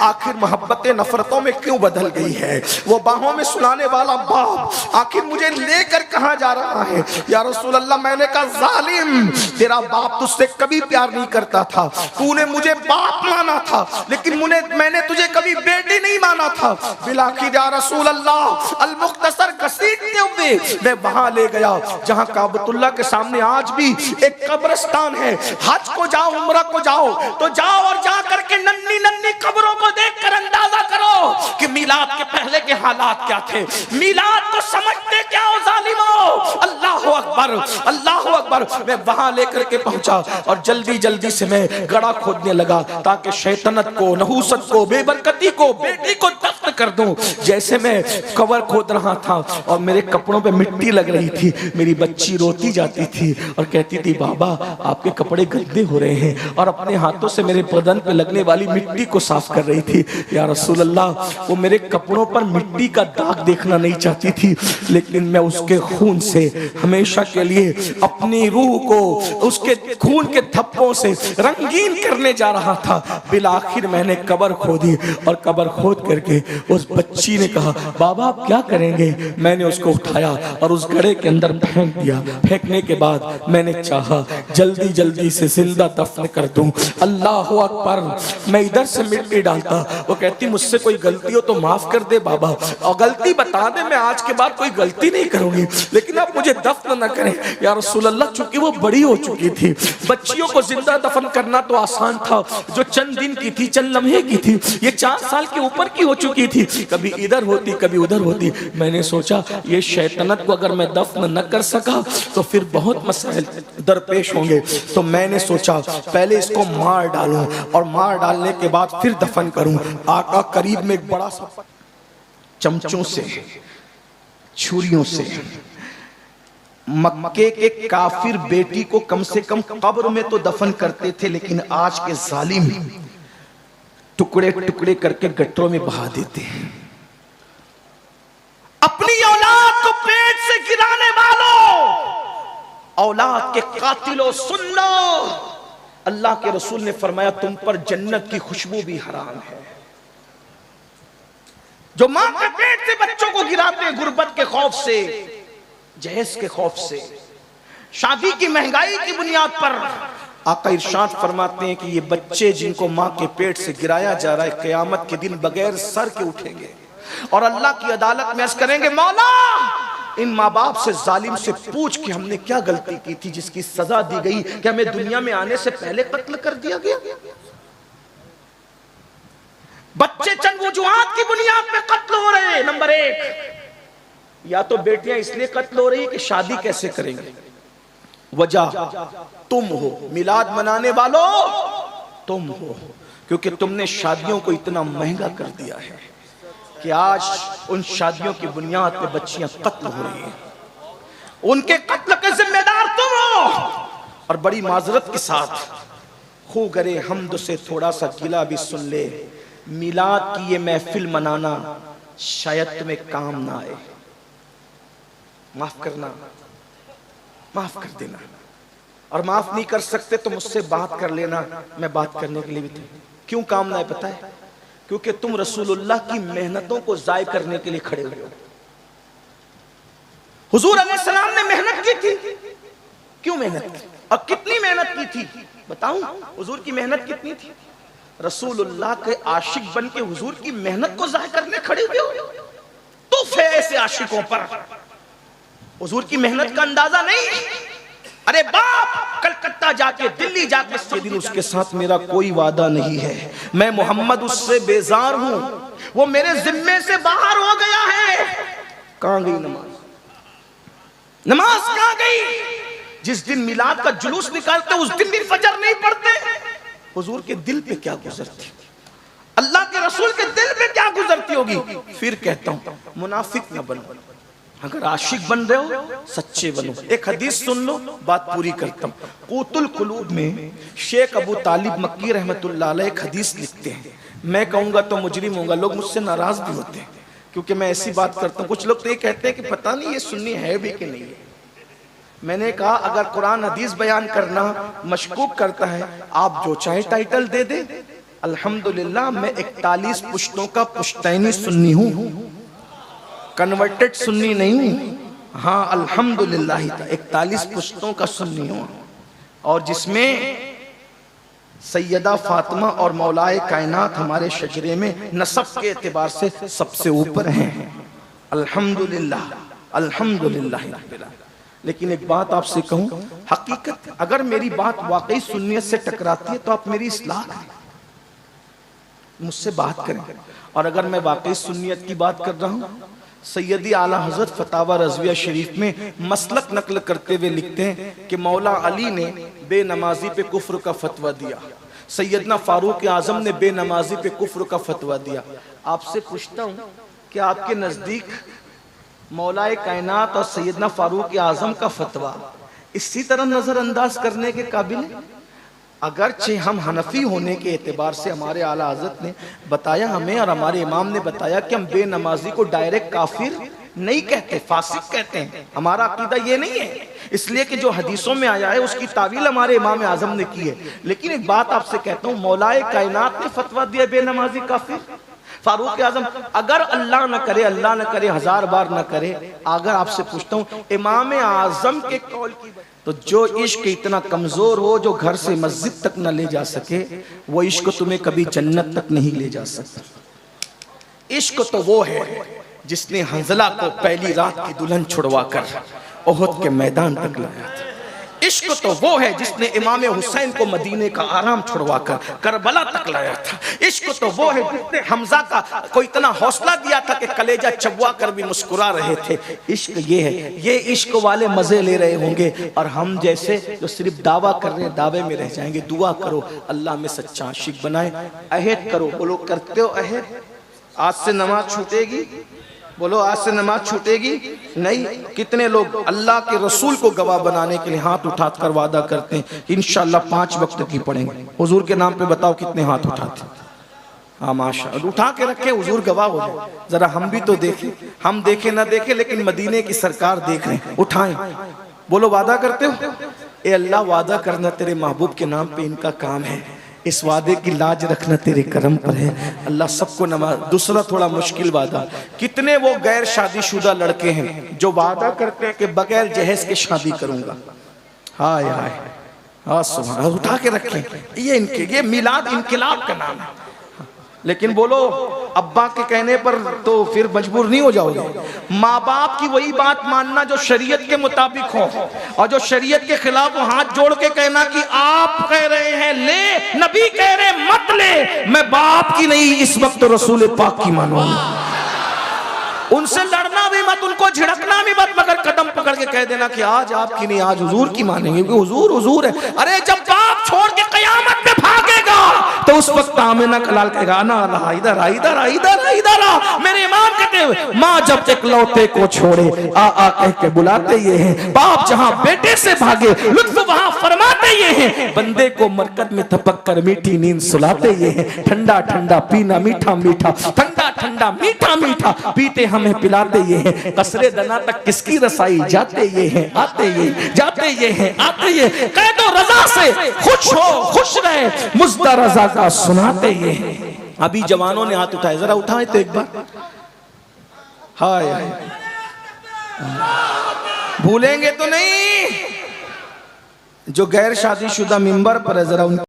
آخر محبتیں نفرتوں میں کیوں بدل گئی ہے؟ وہ باہوں میں سلانے والا باپ آخر مجھے لے کر کہاں جا رہا ہے؟ یا رسول اللہ میں نے کہا ظالم، تیرا باپ تجھ سے کبھی پیار نہیں کرتا تھا، تو نے مجھے باپ مانا تھا لیکن میں نے تجھے کبھی بیٹی نہیں مانا تھا۔ بالآخر یا رسول اللہ المختصر گھسیٹتے ہوئے میں وہاں لے گیا جہاں کعبۃ اللہ کے سامنے آج بھی ایک قبرستان ہے۔ حج کو جاؤ، عمرہ کو جاؤ تو جاؤ اور جا کر کے ننھی ننھی قبروں کو دیکھ کر اندازہ کرو کہ میلاد کے پہلے کے حالات کیا تھے۔ میلاد کو سمجھتے کیا ہو ظالمو؟ اللہ اکبر، اللہ اکبر۔ میں وہاں لے کر کے پہنچا اور جلدی جلدی سے میں گڑا کھودنے لگا تاکہ شیطنت کو، نحوست کو، بے برکتی کو، بیٹی کو دفن کر دوں۔ جیسے میں قبر کھود رہا تھا اور میرے کپڑوں پہ مٹی لگ رہی تھی، میری بچی روتی جاتی تھی اور کہتی تھی بابا آپ کے کپڑے گندے ہو رہے ہیں، اور اپنے ہاتھوں سے میرے بدن پہ لگنے والی مٹی کو صاف کر رہی تھی۔ یا رسول اللہ وہ میرے کپڑوں پر مٹی کا داغ دیکھنا نہیں چاہتی تھی، لیکن میں اس کے خون سے ہمیشہ کے لیے اپنی روح کو اس کے خون کے دھبوں سے رنگین کرنے جا رہا تھا۔ بالآخر میں نے قبر کھودی اور قبر کھود کر کے اس بچی نے کہا بابا آپ کیا کریں گے؟ میں نے اس کو اٹھایا اور اس گڑھے کے اندر پھینک دیا۔ پھینکنے کے بعد میں نے چاہا جلدی جلدی سے زندہ دفن کر دوں۔ اللہ اکبر۔ میں ادھر سے مٹی ڈالتا، وہ کہتی مجھ سے کوئی غلطی ہو تو معاف کر دے بابا، اور غلطی بتا دے، میں آج کے بعد کوئی غلطی نہیں کروں گی، لیکن آپ مجھے دفن نہ کریں۔ یا رسول اللہ چونکہ وہ بڑی ہو چکی تھی، بچیوں کو زندہ دفن کرنا تو آسان تھا، جو چند دن کی تھی، چند لمحے کی تھی، یہ 4 سال کے اوپر کی ہو چکی تھی، کبھی ادھر ہوتی کبھی ادھر ہوتی۔ میں نے سوچا یہ شیطنت کو اگر میں دفن نہ کر سکا تو پھر بہت مسائل درپیش ہوں گے، تو میں نے سوچا پہلے اس کو مار ڈالوں اور مار ڈالنے کے بعد پھر دفن کروں۔ آقا قریب میں ایک بڑا سا چمچوں سے، چھریوں سے مکے کے کافر بیٹی کو کم سے کم قبر میں تو دفن کرتے تھے، لیکن آج کے ظالم ٹکڑے ٹکڑے کر کے گٹروں میں بہا دیتے ہیں۔ اپنی اولاد کو پیٹ سے گرانے والوں، اولاد کے قاتلوں، سن لو، اللہ کے رسول نے فرمایا تم پر جنت کی خوشبو بھی حرام ہے۔ جو ماں کے پیٹ سے بچوں کو گراتے ہیں غربت کے خوف سے، جہیز کے خوف سے، شادی کی مہنگائی کی بنیاد پر، آقا ارشاد فرماتے ہیں کہ یہ بچے جن کو ماں کے پیٹ سے گرایا جا رہا ہے قیامت کے دن بغیر سر کے اٹھیں گے اور اللہ کی عدالت میں عرض کریں گے مولا ان ماں باپ سے، ظالم سے پوچھ کہ ہم نے کیا غلطی کی تھی جس کی سزا دی گئی کہ ہمیں دنیا میں آنے سے پہلے قتل کر دیا گیا۔ بچے چند وجوہات کی بنیاد پہ قتل ہو رہے ہیں۔ نمبر 1، یا تو بیٹیاں اس لیے قتل ہو رہی کہ شادی کیسے کریں گے، وجہ تم ہو، میلاد منانے والوں تم ہو، کیونکہ تم نے شادیوں کو اتنا مہنگا کر دیا ہے کہ آج ان شادیوں کی بنیاد پہ بچیاں قتل ہو رہی ہیں، ان کے قتل کے ذمہ دار تم ہو۔ اور بڑی معذرت کے ساتھ خو گرے حمد سے تھوڑا سا گلہ بھی سن لے، میلاد کی یہ محفل منانا شاید تمہیں کام نہ آئے، معاف کرنا، معاف کر دینا، اور معاف نہیں کر سکتے تو مجھ سے بات کر لینا، میں بات کرنے کے لیے بھی تھی۔ کیوں کام نہ آئے پتہ ہے؟ کیونکہ تم رسول اللہ کی محنتوں کو ضائع کرنے کے لیے کھڑے ہوئے ہو۔ حضور علیہ السلام نے محنت کی تھی، کیوں محنت کی اور کتنی محنت کی تھی بتاؤں؟ حضور کی محنت کتنی تھی؟ رسول اللہ کے عاشق بن کے حضور کی محنت کو ضائع کرنے کھڑے ہوئے ہو؟ تو ایسے عاشقوں پر حضور کی محنت کا اندازہ نہیں۔ ارے باپ کلکتہ جا کے، دلی جا کے، یہ دن اس کے ساتھ میرا کوئی وعدہ نہیں ہے، میں محمد اس سے بیزار ہوں، وہ میرے ذمے سے باہر ہو گیا ہے۔ کہاں گئی نماز؟ نماز کہاں گئی؟ جس دن میلاد کا جلوس نکالتے اس دن بھی فجر نہیں پڑھتے۔ حضور کے دل پہ کیا گزرتی، اللہ کے رسول کے دل پہ کیا گزرتی ہوگی؟ پھر کہتا ہوں منافق نہ بنو، اگر عاشق بن رہے ہو سچے بنو۔ ایک حدیث سن لو، بات پوری کرتا ہوں۔ قوت القلوب میں شیخ ابو طالب مکی رحمت اللہ علیہ ایک حدیث لکھتے ہیں، میں کہوں گا تو مجرم ہوں گا، لوگ مجھ سے ناراض بھی ہوتے ہیں کیونکہ میں ایسی بات کرتا ہوں۔ کچھ لوگ تو یہ کہتے ہیں کہ پتہ نہیں یہ سنی ہے بھی کہ نہیں ہے۔ میں نے کہا اگر قرآن حدیث بیان کرنا مشکوک کرتا ہے آپ جو چاہے ٹائٹل دے دیں، الحمدللہ میں 41 پشتوں کا پشتینی سنی ہوں، کنورٹڈ سنی نہیں ہوں، ہاں الحمدللہ 41 پشتوں کا سنی ہوں، اور جس میں سیدہ فاطمہ اور مولائے کائنات ہمارے شجرے میں نسب کے اعتبار سے سب سے اوپر ہیں، الحمدللہ الحمدللہ۔ لیکن ایک بات آپ سے کہوں، حقیقت اگر میری بات واقعی سنیت سے ٹکراتی ہے تو آپ میری اصلاح کریں، مجھ سے بات کریں، اور اگر میں واقعی سنیت کی بات کر رہا ہوں، سیدی اعلیٰ حضرت فتاوی رضویہ شریف میں مسلک نقل کرتے ہوئے لکھتے ہیں کہ مولا علی نے بے نمازی پہ کفر کا فتویٰ دیا، سیدنا فاروق اعظم نے بے نمازی پہ کفر کا فتویٰ دیا۔ آپ سے پوچھتا ہوں کہ آپ کے نزدیک مولا کائنات اور سیدنا فاروق اعظم کا فتویٰ اسی طرح نظر انداز کرنے کے قابل ہے؟ اگرچہ ہم حنفی ہونے کے اعتبار سے ہمارے اعلیٰ حضرت نے بتایا ہمیں، اور ہمارے امام نے بتایا کہ ہم بے نمازی کو ڈائریکٹ کافر نہیں کہتے، فاسق کہتے ہیں، ہمارا عقیدہ یہ نہیں ہے، اس لیے کہ جو حدیثوں میں آیا ہے اس کی تعویل ہمارے امام اعظم نے کی ہے۔ لیکن ایک بات آپ سے کہتا ہوں، مولا کائنات نے فتویٰ دیا بے نمازی کافر، فاروق اعظم، اگر اللہ نہ کرے، اللہ نہ کرے، 1000 بار نہ کرے، اگر آپ سے پوچھتا ہوں امام اعظم کے قول کی، تو جو عشق اتنا کمزور ہو جو گھر سے مسجد تک نہ لے جا سکے، وہ عشق تمہیں کبھی جنت تک نہیں لے جا سکتا۔ عشق تو وہ ہے جس نے حنظلہ کو پہلی رات کی دلہن چھڑوا کر احد کے میدان تک لایا تھا۔ عشق تو وہ ہے جس نے امام حسین کو مدینے کا آرام چھڑوا کر کربلا تک لایا تھا۔ عشق تو وہ ہے جس نے حمزہ کو اتنا حوصلہ دیا تھا کہ کلیجہ چبوا کر بھی مسکرا رہے تھے۔ عشق یہ ہے، یہ عشق والے مزے لے رہے ہوں گے، اور ہم جیسے جو صرف دعویٰ کر رہے ہیں دعوے میں رہ جائیں گے۔ دعا کرو اللہ میں سچا عاشق بنائے، عہد کرو، بولو کرتے ہو عہد؟ آج سے نماز چھوٹے گی؟ بولو آج سے نماز چھوٹے گی؟ نہیں۔ کتنے لوگ اللہ کے رسول کو گواہ بنانے کے لیے ہاتھ اٹھا کر وعدہ کرتے ہیں انشاءاللہ 5 وقت کی پڑھیں گے؟ حضور کے نام پہ بتاؤ کتنے ہاتھ اٹھاتے ہیں؟ ہاں ماشاءاللہ، اٹھا کے رکھے، حضور گواہ ہو جائے۔ ذرا ہم بھی تو دیکھیں، ہم دیکھیں نہ دیکھیں لیکن مدینے کی سرکار دیکھ رہے ہیں، اٹھائیں، بولو وعدہ کرتے ہو؟ اے اللہ وعدہ کرنا تیرے محبوب کے نام پہ ان کا کام ہے، اس وعدے کی لاج رکھنا تیرے کرم پر ہے، اللہ سب کو نماز۔ دوسرا تھوڑا مشکل وعدہ، کتنے وہ غیر شادی شدہ لڑکے ہیں جو وعدہ کرتے ہیں کہ بغیر جہیز کے شادی کروں گا؟ ہائے ہائے، ہاں سبحان، اٹھا کے رکھیں، یہ میلاد انقلاب کا نام ہے۔ لیکن بولو ابا کے کہنے پر تو پھر مجبور نہیں ہو جاؤ گے؟ ماں باپ کی وہی بات ماننا جو شریعت کے مطابق ہو، اور جو شریعت کے خلاف وہ ہاتھ جوڑ کے کہنا کہ آپ کہہ رہے ہیں لے، نبی کہہ رہے مت لے، میں باپ کی نہیں اس وقت رسول پاک کی مانوں گا۔ ان سے لڑنا بھی مت، ان کو جھڑکنا بھی مت، مگر قدم پکڑ کے کہہ دینا کہ آج آپ کی نہیں آج حضور کی مانیں گے، کیونکہ حضور حضور ہے۔ ارے جب باپ چھوڑ کے قیامت میں بھاگے گا تو اس وقت آمینہ کلال کہے گا انا اللہ ادھر آ ادھر آ ادھر آ ادھر آ۔ میرے امام کہتے ہیں ماں جب اکلوتے کو چھوڑے آ آ کہہ کے بلاتے یہ ہیں، باپ جہاں بیٹے سے بھاگے لطف وہاں فرماتے یہ ہیں، بندے کو مرکز میں تھپک کر میٹھی نیند سلاتے یہ ہیں، ٹھنڈا ٹھنڈا پینا میٹھا میٹھا، ٹھنڈا ٹھنڈا میٹھا میٹھا پیتے ہمیں پلاتے یہ ہیں، قصرِ دنا تک کس کی رسائی جاتے یہ ہیں، آتے یہ جاتے یہ ہیں، آتے یہ، قید و رضا سے خوش ہو خوش رہے، مزدہ رضا کا سناتے یہ ہیں۔ ابھی جوانوں نے ہاتھ اٹھائے، ذرا اٹھائیں تو ایک بار، ہائے بھولیں گے تو نہیں؟ جو غیر شادی شدہ ممبر پر ہے ذرا ان